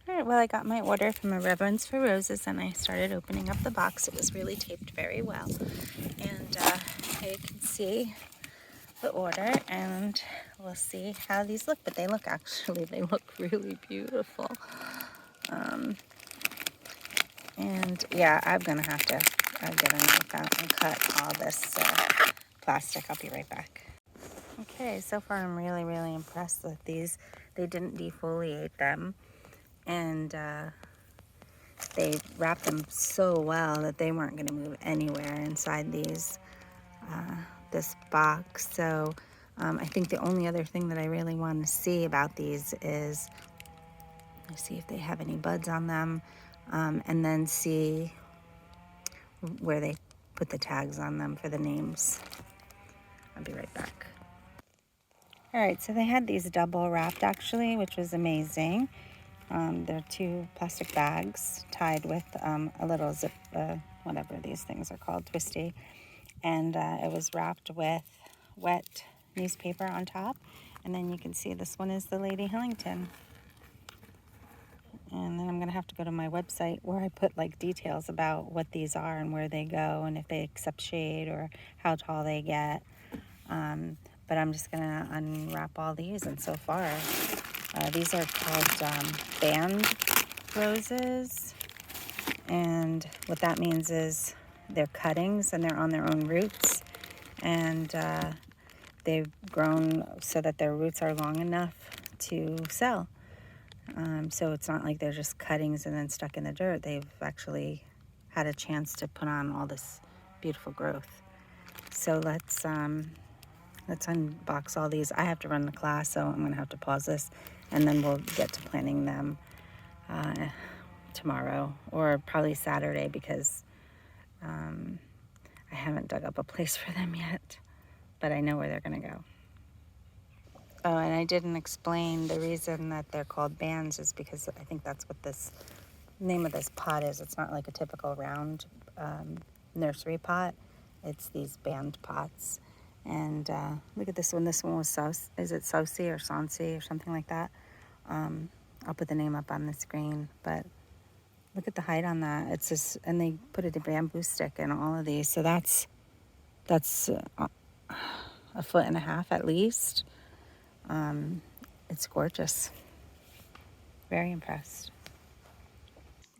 All right, well, I got my order from A Reverence for Roses, and I started opening up the box. It was really taped very well. And here you can see the order, and we'll see how these look. But they look really beautiful. And yeah, I'm going to have to get a knife out and cut all this plastic. I'll be right back. Okay, so far I'm really impressed with these. They didn't defoliate them, and they wrapped them so well that they weren't going to move anywhere inside this box. So I think the only other thing that I really want to see about these is see if they have any buds on them, and then see where they put the tags on them for the names. I'll be right back. All right, so they had these double wrapped actually, which was amazing. They're 2 plastic bags tied with a little zip, whatever these things are called, twisty. And it was wrapped with wet newspaper on top. And then you can see this one is the Lady Hillington. And then I'm going to have to go to my website where I put like details about what these are and where they go and if they accept shade or how tall they get. But I'm just going to unwrap all these. And so far, these are called band roses. And what that means is they're cuttings and they're on their own roots. And they've grown so that their roots are long enough to sell. So it's not like they're just cuttings and then stuck in the dirt. They've actually had a chance to put on all this beautiful growth. So let's unbox all these. I have to run the class, so I'm going to have to pause this, and then we'll get to planting them tomorrow or probably Saturday because I haven't dug up a place for them yet, but I know where they're going to go. Oh, and I didn't explain the reason that they're called bands is because I think that's what this name of this pot is. It's not like a typical round nursery pot. It's these band pots. And look at this one. This one was is it Saucy or Sancy or something like that? I'll put the name up on the screen, but look at the height on that. It's just, and they put a bamboo stick in all of these. So that's 1.5 feet at least. It's gorgeous. Very impressed.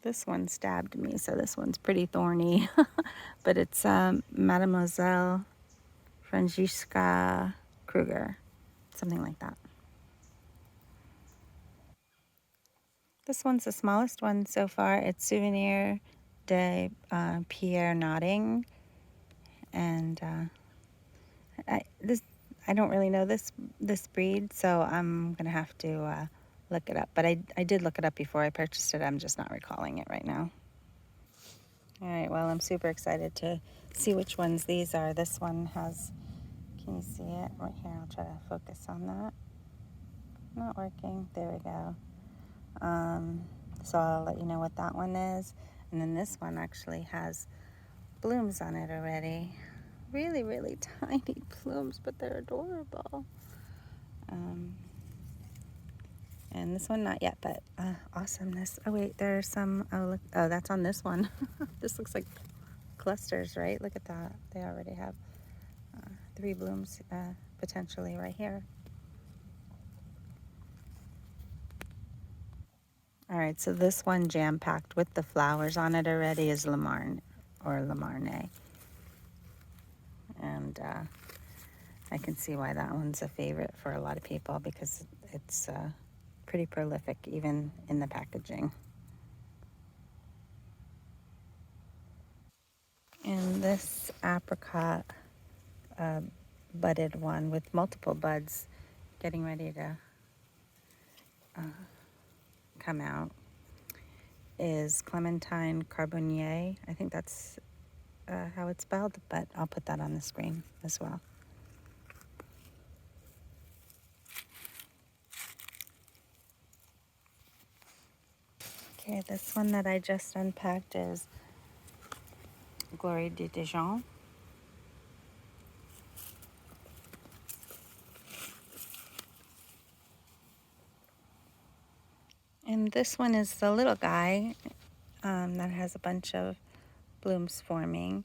This one stabbed me, so this one's pretty thorny. But it's Mademoiselle Franziska Kruger, something like that. This one's the smallest one so far. It's Souvenir de Pierre Notting. And I don't really know this breed, so I'm going to have to look it up. But I did look it up before I purchased it. I'm just not recalling it right now. All right, well, I'm super excited to see which ones these are. This one has, can you see it? Right here, I'll try to focus on that. Not working. There we go. So I'll let you know what that one is. And then this one actually has blooms on it already. Really tiny blooms, but they're adorable. And this one, not yet, but awesomeness. Oh, wait, there's some, oh, look, oh, that's on this one. This looks like clusters, right? Look at that. They already have 3 blooms potentially right here. All right, so this one jam-packed with the flowers on it already is Lamarne or Lamarne. And I can see why that one's a favorite for a lot of people because it's pretty prolific even in the packaging. And this apricot budded one with multiple buds getting ready to come out is Clementine Carbonnier. I think that's how it's spelled, but I'll put that on the screen as well. Okay, this one that I just unpacked is Glory de Dijon. And This one is the little guy that has a bunch of blooms forming,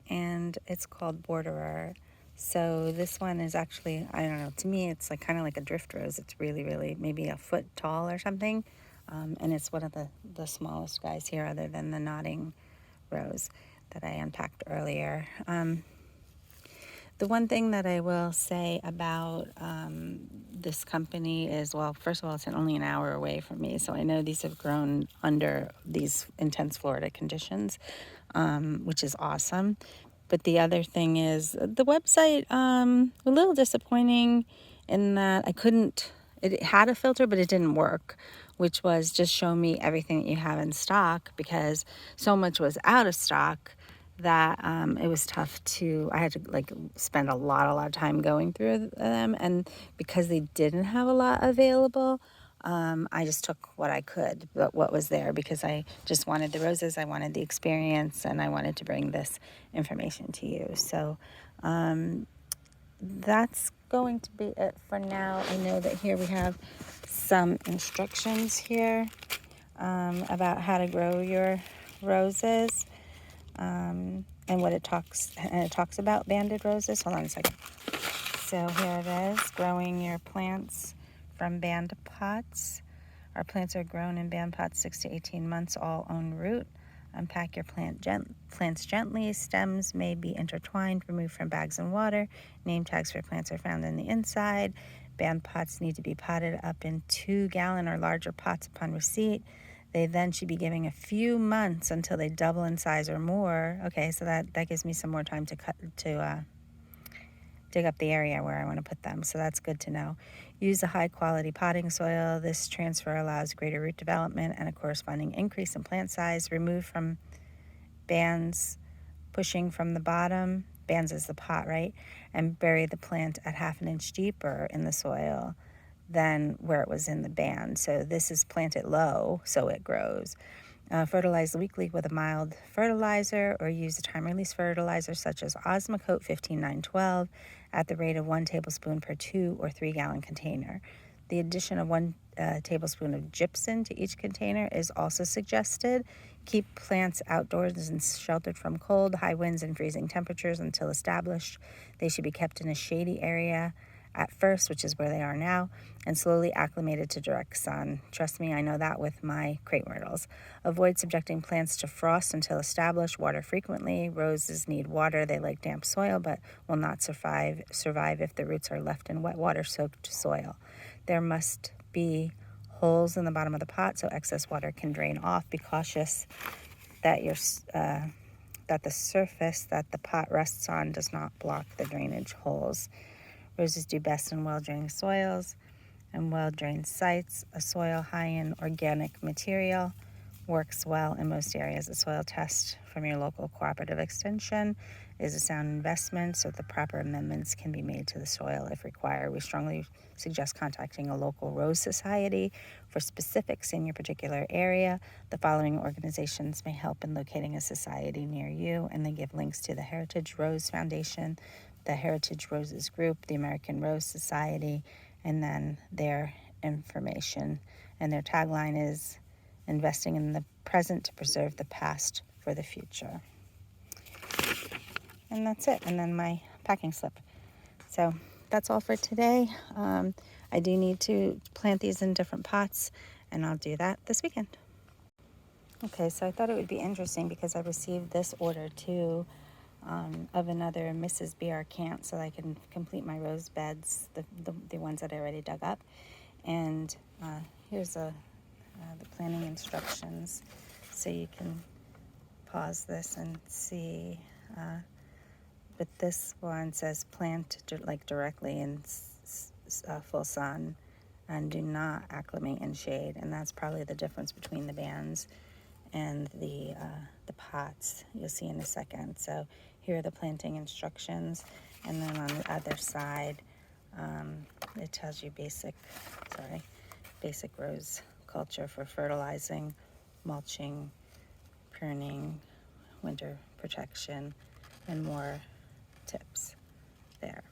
and it's called Borderer. So this one is actually, I don't know, to me it's like kind of like a drift rose. It's really, really maybe a foot tall or something. And it's one of the smallest guys here other than the nodding rose that I unpacked earlier. The one thing that I will say about this company is, well, first of all, it's only an hour away from me, so I know these have grown under these intense Florida conditions, which is awesome. But the other thing is the website, a little disappointing in that I couldn't, it had a filter, but it didn't work, which was just show me everything that you have in stock, because so much was out of stock that it was tough to, I had to like spend a lot of time going through them. And because they didn't have a lot available, I just took what I could, but what was there, because I just wanted the roses, I wanted the experience, and I wanted to bring this information to you. So that's going to be it for now. I know that here we have some instructions here about how to grow your roses. And what it talks about banded roses. Hold on a second. So here it is, growing your plants from band pots. Our plants are grown in band pots 6 to 18 months, all own root. Unpack your plants gently. Stems may be intertwined, removed from bags and water. Name tags for plants are found in the inside. Band pots need to be potted up in 2-gallon or larger pots upon receipt. They then should be giving a few months until they double in size or more. Okay, so that gives me some more time to dig up the area where I want to put them. So that's good to know. Use a high quality potting soil. This transfer allows greater root development and a corresponding increase in plant size. Remove from bands, pushing from the bottom. Bands is the pot, right? And bury the plant at 1/2 inch deeper in the soil than where it was in the band. So this is planted low so it grows. Fertilize weekly with a mild fertilizer, or use a time-release fertilizer such as Osmocote 15912 at the rate of 1 tablespoon per 2 or 3-gallon container. The addition of 1 tablespoon of gypsum to each container is also suggested. Keep plants outdoors and sheltered from cold, high winds, and freezing temperatures until established. They should be kept in a shady area at first, which is where they are now, and slowly acclimated to direct sun. Trust me, I know that with my crepe myrtles. Avoid subjecting plants to frost until established. Water frequently. Roses need water. They like damp soil, but will not survive if the roots are left in wet water-soaked soil. There must be holes in the bottom of the pot so excess water can drain off. Be cautious that that the surface that the pot rests on does not block the drainage holes. Roses do best in well-drained soils and well-drained sites. A soil high in organic material works well in most areas. A soil test from your local cooperative extension is a sound investment, so the proper amendments can be made to the soil if required. We strongly suggest contacting a local rose society for specifics in your particular area. The following organizations may help in locating a society near you, and they give links to the Heritage Rose Foundation, the Heritage Roses Group, the American Rose Society, and then their information. And their tagline is investing in the present to preserve the past for the future. And that's it. And then my packing slip. So that's all for today. I do need to plant these in different pots, and I'll do that this weekend. Okay, so I thought it would be interesting because I received this order too, of another Mrs. B.R. Cant, so I can complete my rose beds, the ones that I already dug up. And here's the planting instructions, so you can pause this and see. But this one says plant directly in full sun, and do not acclimate in shade. And that's probably the difference between the bands and the pots. You'll see in a second. So here are the planting instructions, and then on the other side, it tells you basic rose culture for fertilizing, mulching, pruning, winter protection, and more tips there.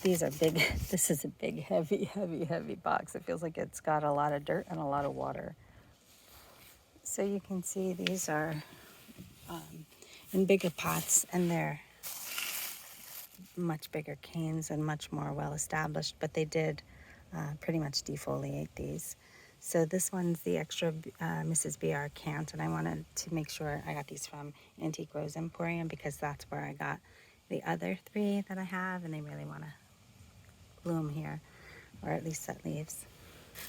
these are big. This is a big, heavy, heavy, heavy box. It feels like it's got a lot of dirt and a lot of water. So you can see these are in bigger pots, and they're much bigger canes and much more well established, but they did pretty much defoliate these. So this one's the extra Mrs. BR cant, and I wanted to make sure I got these from Antique Rose Emporium because that's where I got the other three that I have, and they really want to bloom here, or at least set leaves.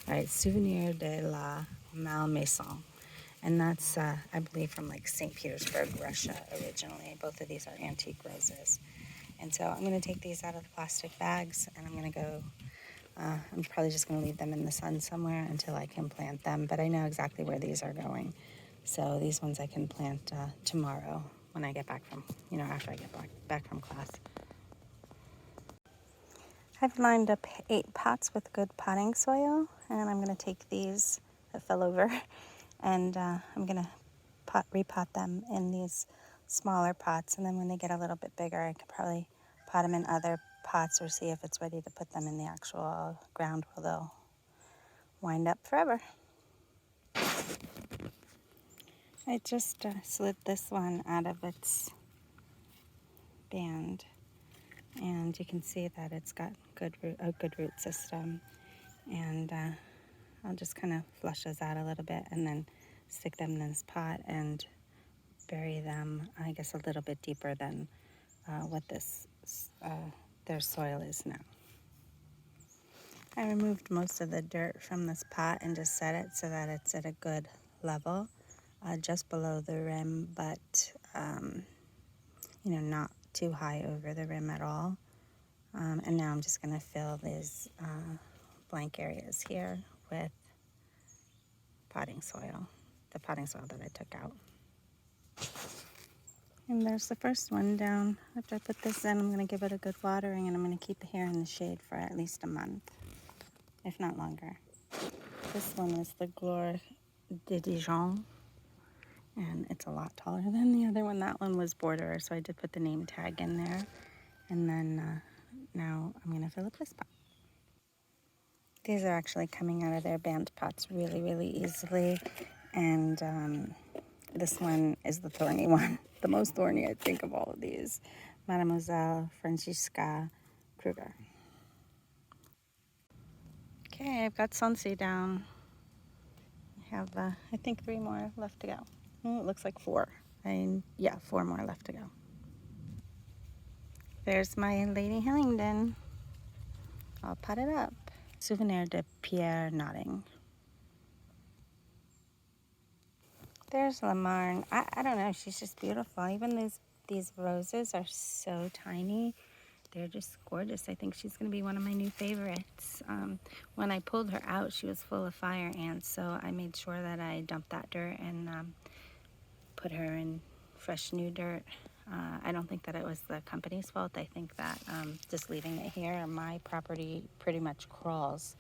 All right, Souvenir de la Malmaison. And that's, I believe, from like St. Petersburg, Russia, originally. Both of these are antique roses. And so I'm going to take these out of the plastic bags, and I'm going to go, I'm probably just going to leave them in the sun somewhere until I can plant them. But I know exactly where these are going. So these ones I can plant tomorrow when I get back from, after I get back from class. I've lined up 8 pots with good potting soil, and I'm going to take these that fell over, and I'm going to repot them in these smaller pots, and then when they get a little bit bigger, I could probably pot them in other pots or see if it's ready to put them in the actual ground where they'll wind up forever. I just slid this one out of its band, and you can see that it's got a good root system, and I'll just kind of flush those out a little bit and then stick them in this pot and bury them, I guess, a little bit deeper than what their soil is now. I removed most of the dirt from this pot and just set it so that it's at a good level, just below the rim, but not too high over the rim at all. And now I'm just going to fill these blank areas here with potting soil, the potting soil that I took out. And there's the first one down. After I put this in, I'm going to give it a good watering, and I'm going to keep it here in the shade for at least a month, if not longer. This one is the Gloire de Dijon, and it's a lot taller than the other one. That one was borderer, so I did put the name tag in there. And then now I'm going to fill up this pot. These are actually coming out of their band pots really, really easily, and this one is the thorny one, the most thorny, I think, of all of these. Mademoiselle Francisca Kruger. Okay, I've got Sunsi down. I have, I think, 3 more left to go. Oh, it looks like 4. 4 more left to go. There's my Lady Hillingdon. I'll pot it up. Souvenir de Pierre Notting. There's Lamarne. I don't know, she's just beautiful. Even these roses are so tiny. They're just gorgeous. I think she's going to be one of my new favorites. When I pulled her out, she was full of fire ants, so I made sure that I dumped that dirt and put her in fresh new dirt. I don't think that it was the company's fault. I think that just leaving it here, my property pretty much crawls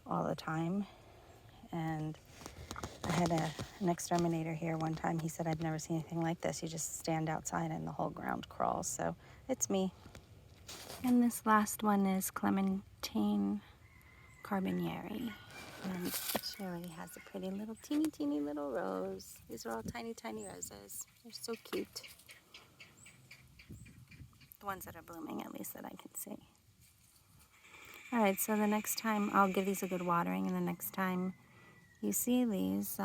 all the time. And I had an exterminator here one time. He said, I've never seen anything like this. You just stand outside and the whole ground crawls. So it's me. And this last one is Clementine Carbonieri. And she already has a pretty little, teeny little rose. These are all tiny roses. They're so cute. The ones that are blooming, at least, that I can see. All right, so the next time I'll give these a good watering, and the next time you see these,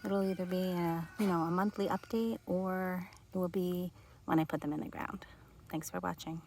it'll either be a monthly update, or it will be when I put them in the ground. Thanks for watching.